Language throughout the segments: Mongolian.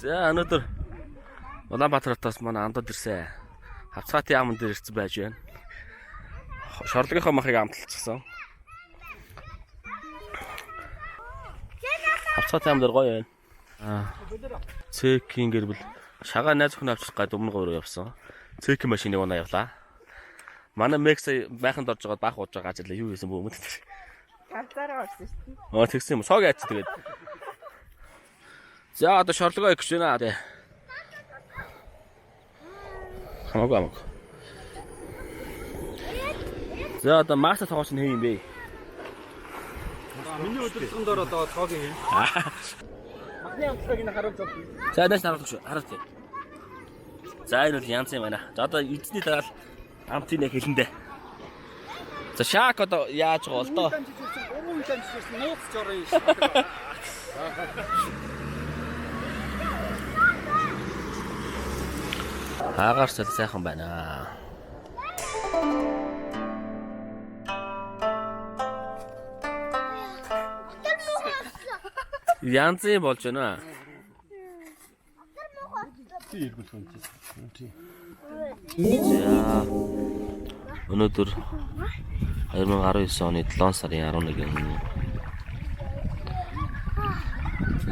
За өнөөдөр Улаанбаатар хотоос манай андууд ирсэн. Хавцгаатын яамн дээр ирсэн байж байна. Шорлогынхоо махыг амталчихсан. Хавцгаатын яам дээр гоё байна. Цэкийн гэрбэл шагаа найз охин авчих гад өмнө гоор явсан. Цэкийн машиныг унаа явлаа. Манай Мэкс байханд орж байгаад баах ууж байгаа ажил юу хийсэн бөө өмнөд. Ганцаараа орсон шүү дээ. Тэгсэн юм. Сог яац тэгээд. За одоо шорлогоо их шинэ аа. Хамаагүй. За одоо маста тоглож нь хээ юм бэ? Миний өдөртөнд одоо цоог юм. Махны амтлагыг нь харуулж байна. За нааш харуулж шүү. Харуулъя. За энэ бол янз юм байна. За одоо эзний дараа амтын яг хэлэндэ. За шаак одоо яаж гоо л доо. Өвөн таньчсан нууц жорын. Хаагаарч сайхан байна. Янз юм болж байна. За өнөөдөр 2019 оны 7 сарын 11-нд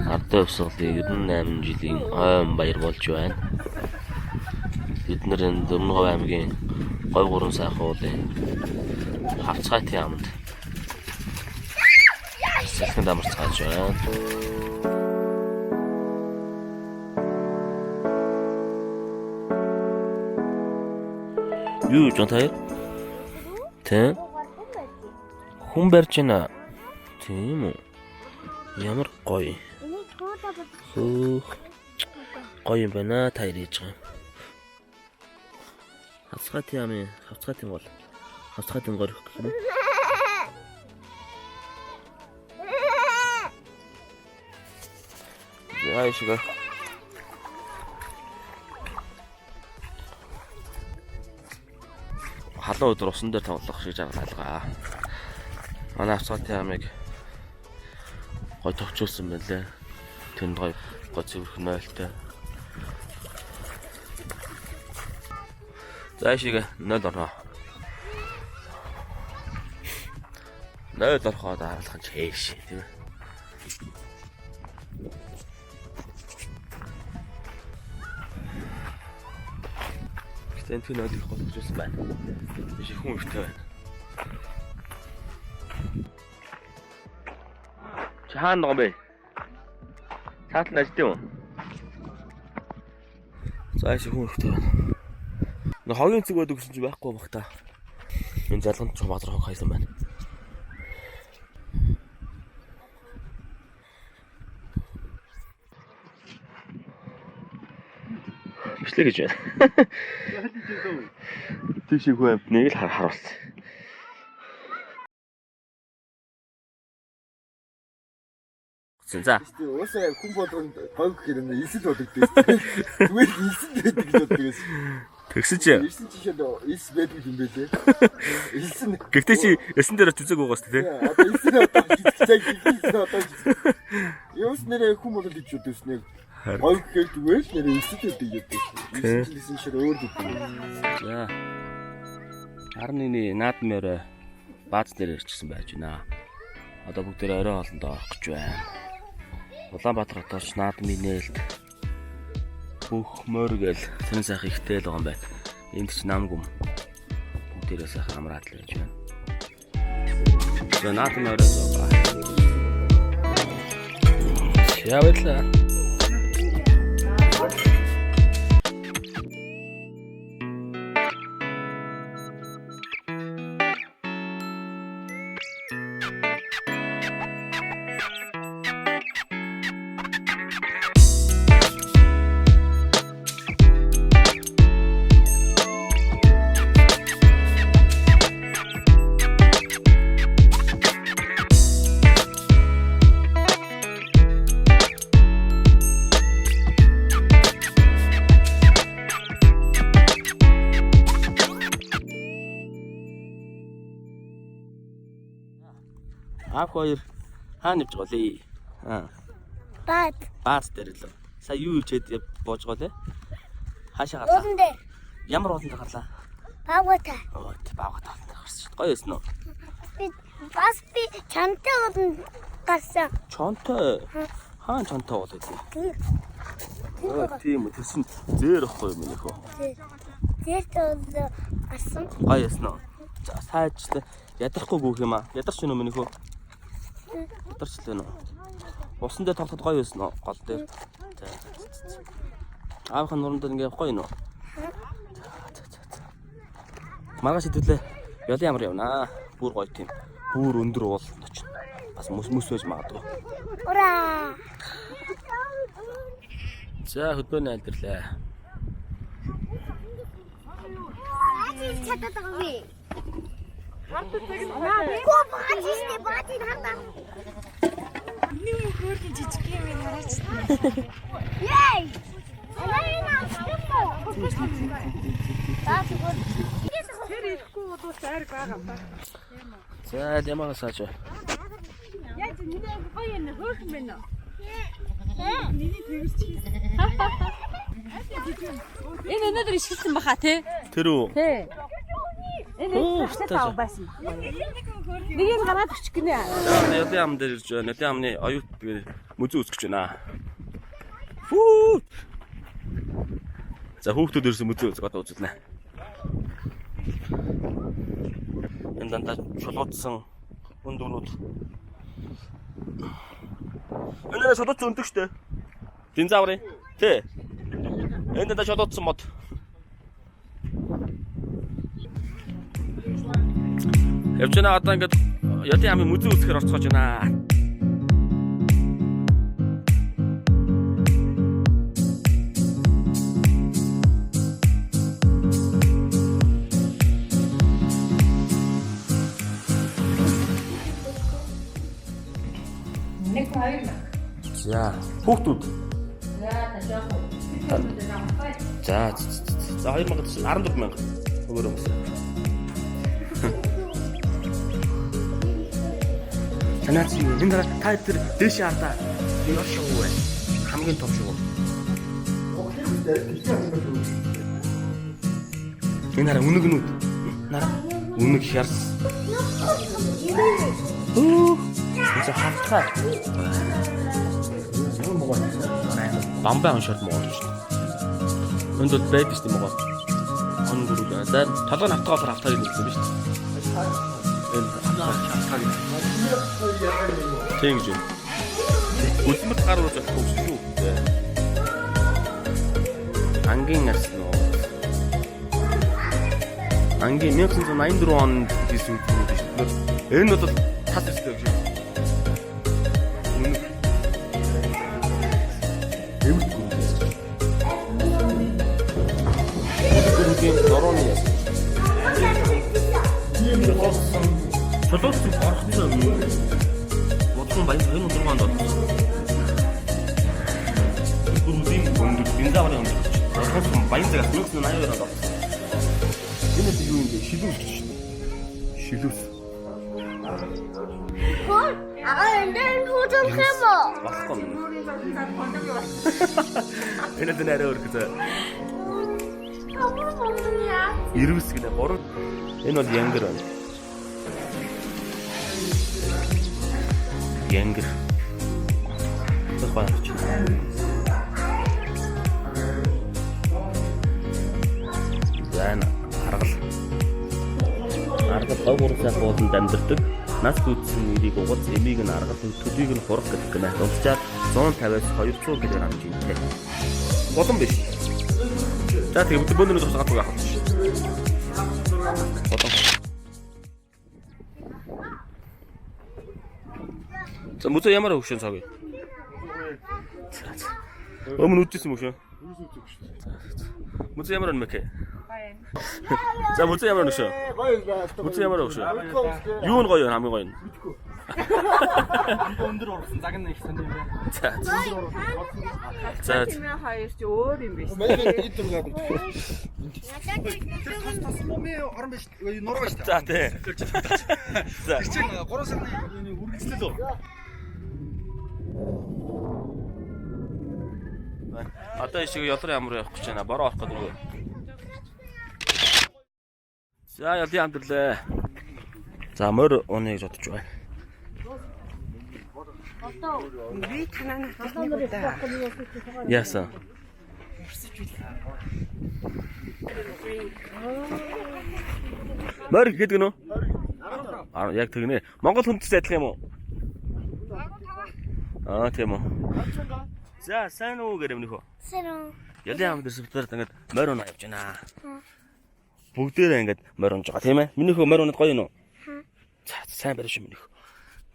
Ардаа өвсгөлийн 98 жилийн ойн баяр болж байна. Бид нэр Дөрмөв аймгийн гой гурван сайхан уулын Хавцгаатын яамд салхинд амарцгааж байна. Юу ч онтой. Тэ? Хүн барьж байна. Тийм үү? Ямар гоё. Гоё юм байна та ирэж байгаа. Хавцгаатын яамын хавцгаатын бол хавцгаатын горих гэх юм. Яа шиг. Халуун өдөр усан дээр тоглох шиг жаргалгаа. Манай хавцгаатын яамыг гой товчулсан байлээ. Тэнд гой цэвэрхэн ойлтой. За шиг 0 орно. 0 ороход харуулах нь чээш тийм ээ. Тэнт нөлөөлөх боломжтой байна. Биш хүн ихтэй байна. Чаан нэг бэ? Цаатал ажид юм. За шиг хүн ихтэй байна. Нэг хогийн цэг байдаг гэсэн чи байхгүй баг та. Энэ залганд ч бадрах хог хайсан байна. Бичлэг гэж байна. Тийш их байв. Нэг л харуулсан. За. Уусаа хүн болгонд хог гэхээр нэг исэл бодогдсон. Зүгээр исэл байдаг гэж боддог. Тэгсэж. Исэл чишээд ис байдаг юм байлээ. Исэл. Гэхдээ чи эсэн дээр зүзэг угаас тээ. Одоо исэл одоо Юус нэрээ хүн болгонд гэж бодсон нэг. Хог гэхээр зүгээр л нэрээ исэл байдаг гэдэг. Исэл шиг өөр гэдэг. За. 11-ний наадмаар бааз дээр ирчихсэн байж байна. Одоо бүгдээ орой хоолндоо орох гэж байна. Улаанбаатар хотоос наадмын нээлт бүх моргөл тэр сайхан ихтэй л байгаа юм байна. Энд ч намгүм бүгдээрээ сайхан амраад л байж байна. За наадмын орой зоо. Яваалаа. Аав хоёр хаана явж байгаа лээ? Баад. Баас дээр л. Сая юу илчээд боож байгаа те? Хаашаа гарлаа? Уулан дээр. Ямар ууланд гарлаа? Баагуутай. Оо, баагуутай гарсан шүү. Гоё өснө. Би чантай ууланд гарсан. Чонтой. Хаан чонтой бол үү? Тийм үү. Тэрсэн зээр ахгүй юм нөхөө. Зээрт ууланд гарсан. Гоё өснө. За сайжтай ядрахгүй гүөх юм аа. Ядарч юм нөхөө. Ядарч л байна уу? Усан дээр тоглоход гоё өснө. Гол дээр. Аавынхаа нуран дээр ингээ гоё нөө. Маргааш хэдүүлээ. Ёлын ямар явнаа. Бүр гоё тийм. Бүр өндөр уул очно. Бас мөс байж магадгүй. Ура! За хөдөөний альдэрлээ. Ачиж чадаад байгаа би. Хөө баачистэй баачид хатаа. Нэг хөөрхөн жижиг юм хараач. Яй! Алайна авчихсан. Тэр ирэхгүй бол зайр байгаа ба. За ямаа сааж. Яаж нэг гоё юм хөөрхөн байна уу? Миний тэрч. Энэ өнөөдөр ишгэлсэн баха тий? Тэр үү? Тий. Энэ хатаа байсан. Нэг юм гараад өчг гинэ. Ёлын ам дээр ирж байна. Ёлын амны оюут мөзөө үсгэж байна. Хүү. За хүүхдүүд ирсэн мөзөө үсгэж одоо үзлээ. Энэ дандаа чулуудсан өндөгнүүд. Энэ чулуудсан өндөг штэ. Динзаврын. Тэ. Энэ дандаа чулуудсан мод. Явж байна одоо ингээд ёлын амын мөзөө үсгээр орцгож байна. За, хүүхдүүд. За, 2014,000 өгөөрэй мөс. Танаач юу? Энэ дараа та тэр дээшээ хардаа. Яа шүү вэ? Хамгийн том шүү. Энэ дараа үнэгнүүд. Нараа үнэг хярс. Эцэг хавтгаа. Бамбай оншоод муу шүү дээ. Энд бол байдаг шүү дээ муу. Он гүрүү. За толгойн автгаалаар автаа гэж хэлсэн биз дээ. Энэ автаа гэж. Тийм гэж. Үлмэт гар руу зогсох шүү дээ. Ангийн арсноо. Ангийн 1984 онд хийсэн үү шүү дээ. Энэ бол тас өстэй гэж. Нороны яс. Тийм болсон. Чулуутсан орхон юм. Бодсон баян энэ өдрөөнд бол. Гүрүдийн өндөр динзаврын өндөр. Орхон баян цагаас 1982 онд. Энэ юу юм бэ? Шилүүс гэж шүү дээ. Шилүүс. Хөө энэ хөөжөх юм уу? Баггүй. Энэ дэнэрэ өргөдөө. Ирвэс гэнэ 3. Энэ бол янгэр байна. Янгэр. Тэг баач. Зэн харгал. Харгал гол урсаа бууданд амьдардаг. Нас дүүцсэн нэрийг угаз эмийг нь аргал төдийг нь хурах гэдэг гэнэ. Унцчаад 150-аас 200 кг хэмжээтэй. Болон биш. За тийм бөөнөрөө тусгаад байгаа хаа. Болон. За мөзөө ямар хөвшин цаг вэ? Өмнө үдчихсэн мөшөө. Мөзөө ямар өнмэкэ? За мөзөө ямар өнөшөө? Мөзөө ямар өнөшөө? Юу нь гоё вэ хамгийн гоё нь? Өндөр ургасан цаг нь их сони юм байна. За. Тэрний хоёр ч өөр юм биш. Манай идэр гадаг. Тас мөмэ орон биш нуруу шүү дээ. За тий. За. Чи 3 сарны үргэлжлэл үү? Одоо ишиг ёлрын ямар явах гэж байна. Бороо авах гэдэг нөгөө. За ялын хамтлаа. За мөр уныг бодож байна. Би танаа хатаа. Яасан. Мөр гэдэг нь үү? Яг тэгнэ. Монгол хүндэс адилхан юм уу? Тийм үү. За сайн уу гэрэ өмнөхөө. Сэрэн. Ялын хамт дэсвэрт ингээд морь унаа явж байна. Бүгдээрээ ингээд морь унж байгаа тийм ээ. Минийхөө морь унаад гоё юм уу? За сайн барь шүү минийхөө.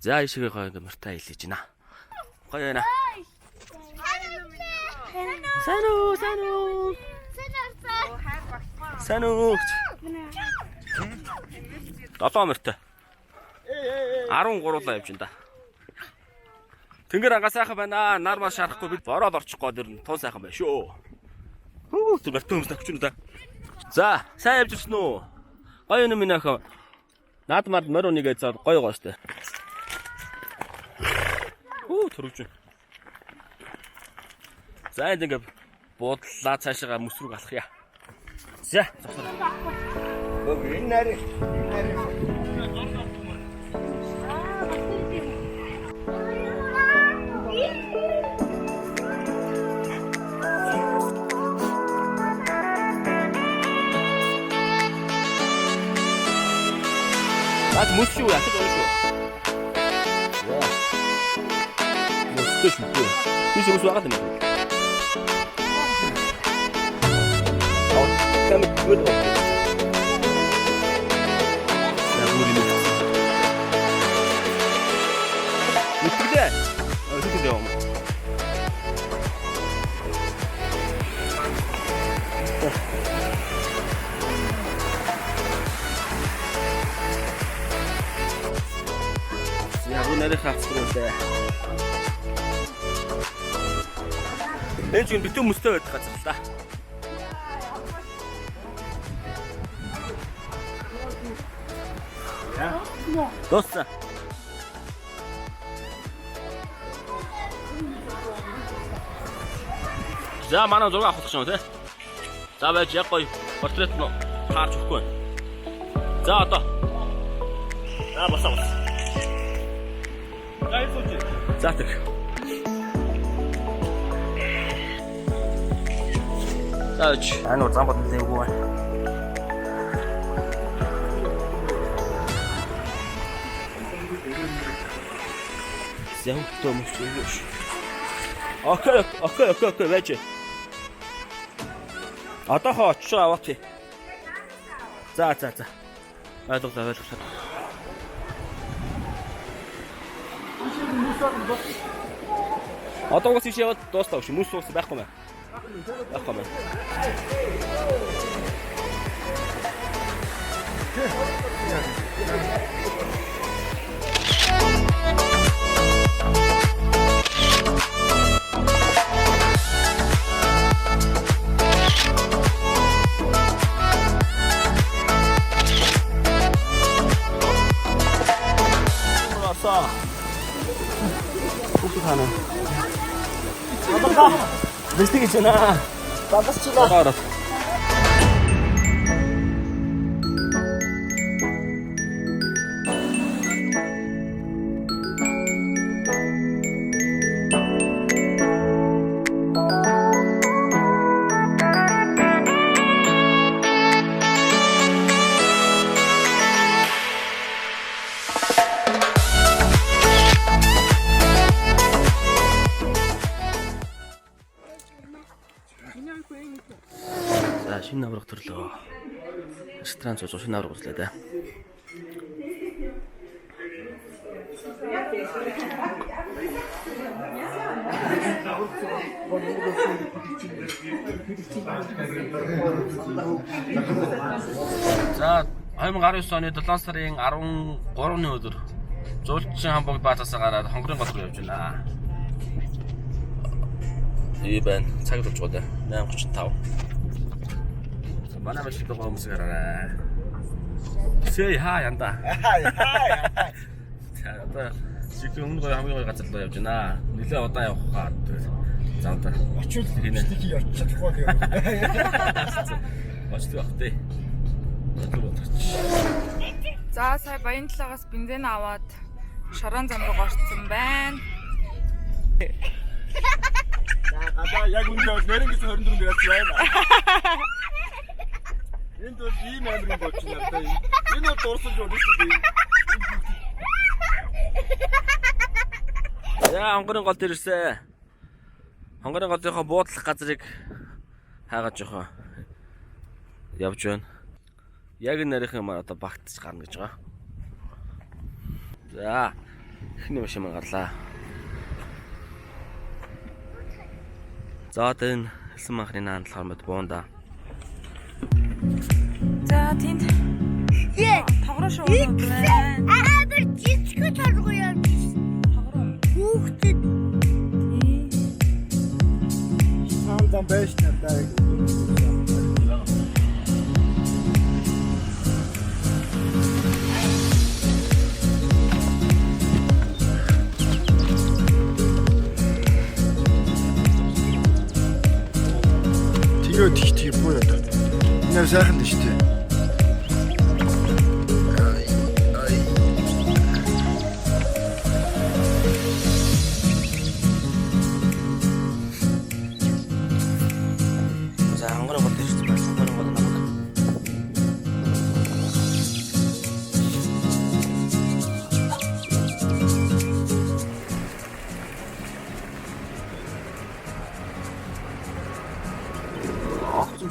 За ишгээ гоё ингээд морьтаа илээж байна. Гоё байна. Сайн уу. Сайн уу. 7 морьтой. 13 явж байна да. Тэнгэр ага сайхан байна. Нар маш шарахгүй бид бороод орчихгоо дэр нь тун сайхан байна шүү. Хөө тэр мартын хүмүүс тавьчихна да. За, сайн явж ирсэн үү? Гоё юм минь ах. Наад мад морь унигээ заа гоё гоо штэ. Хөө төрөж байна. За энэ ингээ буудлаа цаашаа мөс рүү алах яа. За. Энэ нарийн. Аз мөс шүү ятаж байна шүү. Яа. Мөстэй шүү. Би ч мөс байгаа юм. Камер гүд. Үтгэлээ. Үтгэлээ юм. Яг үнээр хавцруулаа. Энэ чинь битүү мөстэй байдаг газар л да. Доста. За манай зураг авах гэж байна тий. За байж яг гоё портрет нь хаарч өгөхгүй. За одоо. За басаа. За тэг. Тач. Ануу зам бод левгүй. Зэвхтөө мөчөөш. Окей, байж. Одоо хооч аваач. За. Ойлголоо. Одоо уус иш яваад дуустав шүү. Мөс уус байхгүй маа. Байхгүй маа. 하나. 아빠가 미스틱이잖아. 빠졌지나. 알았어. За шинэ аврах төрлөө. Ресторан зоо шинэ аврах үзлээ дээ. За 2019 оны 7 сарын 13-ны өдөр Жуулчин хамбогд баатасаа гараад хонгорын гол руу явж байна. Ий байна. Цаг болж байгаа. 8:35. Манай машин доо хүмүүс гараарай. Сэй хаа янда. За одоо жиг өмнө хамгийн гоё газар руу явж байна. Нилээ удаан явах хаа. За одоо Очвол стики очиж чадахгүй гэх юм. очдог ах тий. Өдөр бодож. За сая Баянтлагаас бензин аваад Шорон зам руу орсон байна. За гадаа яг үндэ бол нэрнгээс 24 градус байна. Энд бол ийм амирын болж байна одоо энэ. Энэ бол дуурсалж байна шүү дээ. Яа хонгорын гол дээр ирсэн. Хонгорын голынхоо буудлах газрыг хаагаад жохоо явж байна. Яг энэ нарийнхан маань одоо багтаж гарна гэж байгаа. За эхний машин маань гарлаа. За одоо энэ хэлсэн махны наандлахаар мэд буунда. За тэнд тавраа шоуна байна. бір жижиг торгоо явж. Хүүхдэд Хаан байж надаа. Тэгээ тийх буу яа. Энэ сайхан дээ шүү дээ.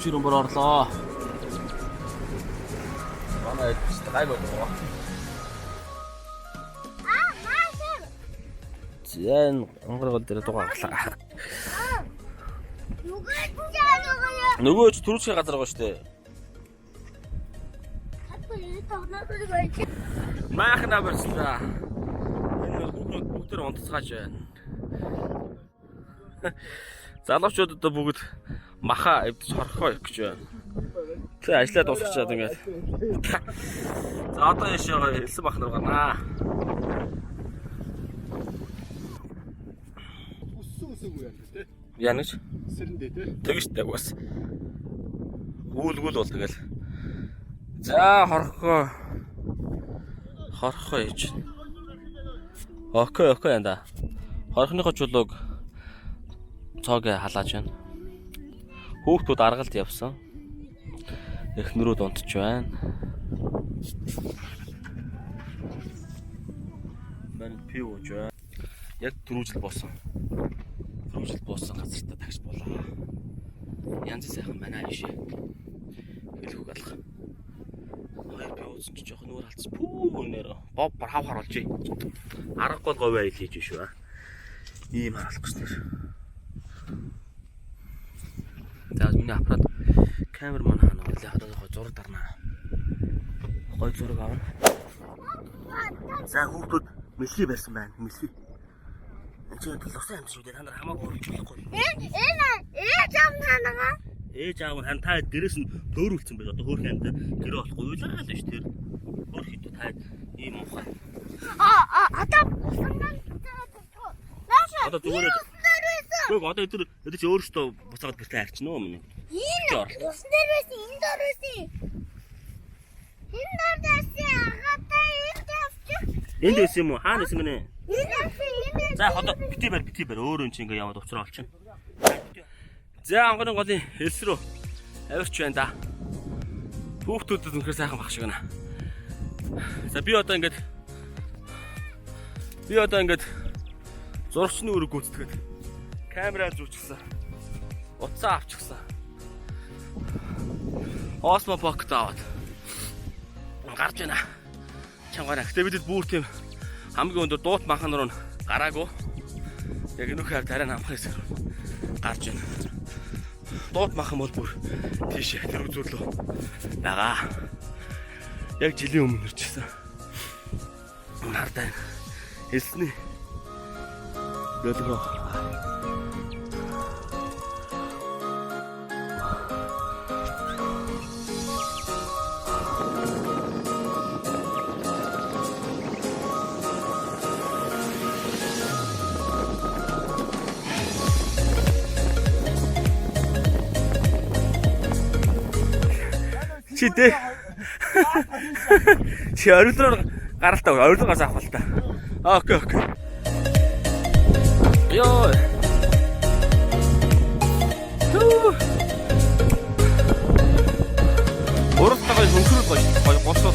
Ширэн бүр орлоо. Манай гайгүй байна. маашаа. Зэн онгоргол дээр дугааглаа. Нөгөө ч түрүүчийн газар байгаа шүү дээ. Маахна барьсаа. Энэ бүгд унтцгааж байна. Залуучууд одоо бүгд маха эвдэж хорхоо явах гэж байна. Тэгээ ажиллаа дуусчихад ингээд. За одоо яшаа хэлсэн бах нар гарнаа. Үсүүгүй юм дээ. Янаж Сэрэндээ тий. тэгэж таг бас. Гүйлгүүл бол тэгэл. За хорхоо яж. Окей янда. Хорхоныхоо чулууг цоог халааж байна. Хүүхдүүд аргалд явсан. Эхнэрүүд унтж байна. Мань пив ууж байна. Яг түрүүжил боосон. Түрүүжил боосон газартаа тагч болоо. Янз сайхан манай аашаа. Хэлэх алга. Хоёр пив уусан ч жоохон нүүр алдсан. Пүү нэр боб хав харуулж. Аргагүй говь айл хийж шүү. Ийм харуулах гэж нэр. За миний аппарат камер маань хаана вэ? Одоо зураг дарнаа. Гой зураг авна. За хүүхдүүд мэлхий барьсан байна. Мэлхий. Энд чинь лусан юм шүү дээ. Та нар хамаагүй хөрчлөхгүй. Ээж аав танаа. Ээж аав нь та дээрээс нь төөрүүлсэн байж одоо хөөх амьд гэр болохгүй уйлаа л шүү тэр. Хөөх хэд та ийм мухай. Одоо Одоо зүгээр Гүг одоо өдөр чи өөрөөсөө буцаад гэртээ харчин уу минь. энэ ус нэрвэс энэ дөрвэс. Энэ дөрвэс хатаа энэ дэвч. Энд байсан юм уу? Хаана байсан гинэ? Энэ За одоо бити бар өөрөө чи ингээ яваад уцраа олчихно. За онгорын голын хэлс рүү авирч байна да. Хүүхдүүдэд үнэхээр сайхан баг шиг байна. За би одоо ингээд зурагчны өрөг гүйцэтгэхэд камераа зүүчихсэн. Утсаа авчихсан. Осмо покет аваад гарч байна. Чангараа. Гэтэ бидэд бүр тийм хамгийн өндөр дуут махан руу гараагүй. Яг энэ хэр дараа нь амхах хэсэг гарч байна. Дуут махан бол бүр тийш тэр үзүүлөө байгаа. Яг жилийн өмнө ирчихсэн. Нардаа хэлсний Дөлгөө. Чи дээ. Чи орилоор гаралтаа орилоор гарах авах л та. Окей. Йоо. Уралдагай хөнгөрөл гоё госоо.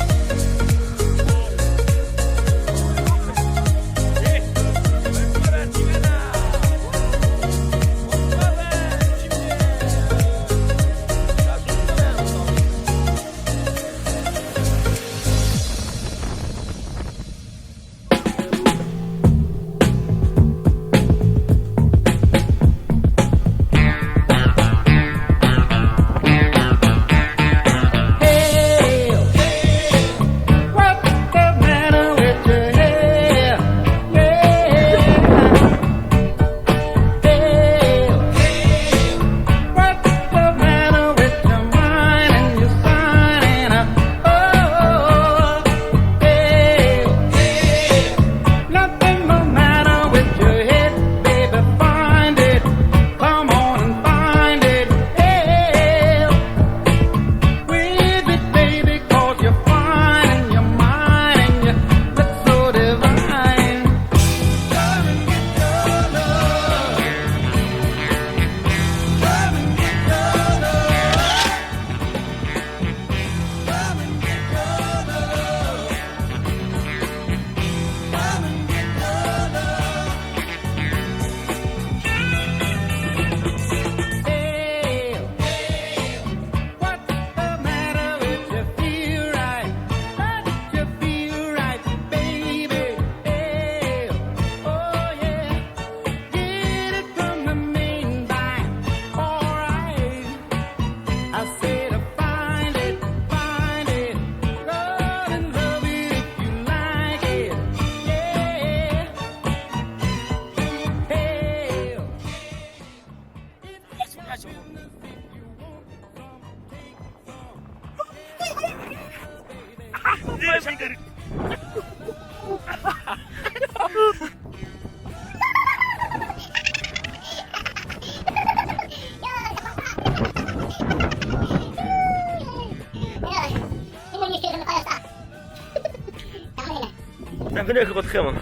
Гэнэ их бодох юм.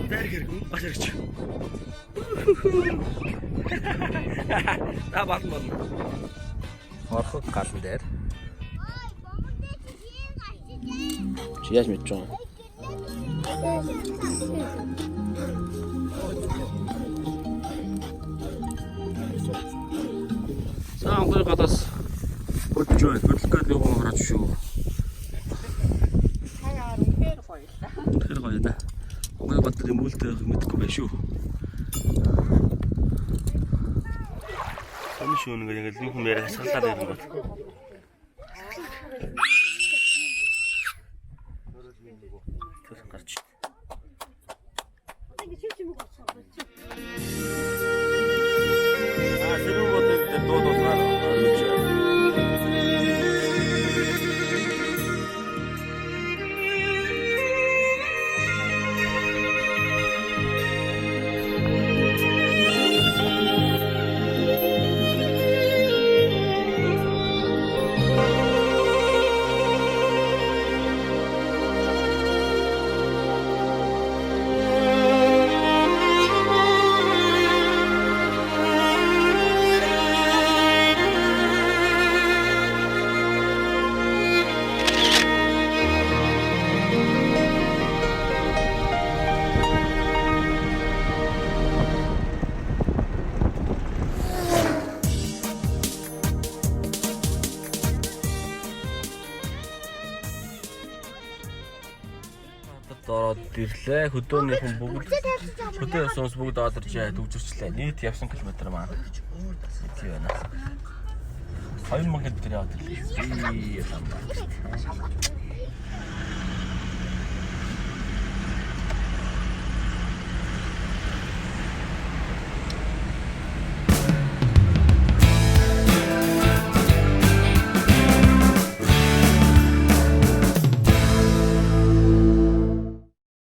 Дээр хэрэг бас хэрэгч. Та батмал. Орхог галан дээр. Чи яаж мэдэж байгаа? Саа гол гадаас бодож байна. Хөдөлгөөд нэг хүн хараач шүү. Тэр гоё да. Уг батрын мүлтэй мэдэхгүй байх шүү. Амин шүү нэг яг л юм яриа хасгалаад ирэх юм бол. Тэр гарч. Зэрэг бодог дуудуулгаар орж. Дороод ирлээ. Хөдөөнийхэн бүгд хөдөө сонс бүгд одорж төвжирчлээ. Нийт явсан километр маань. Тийм байна. 2000 км яваад ирлээ.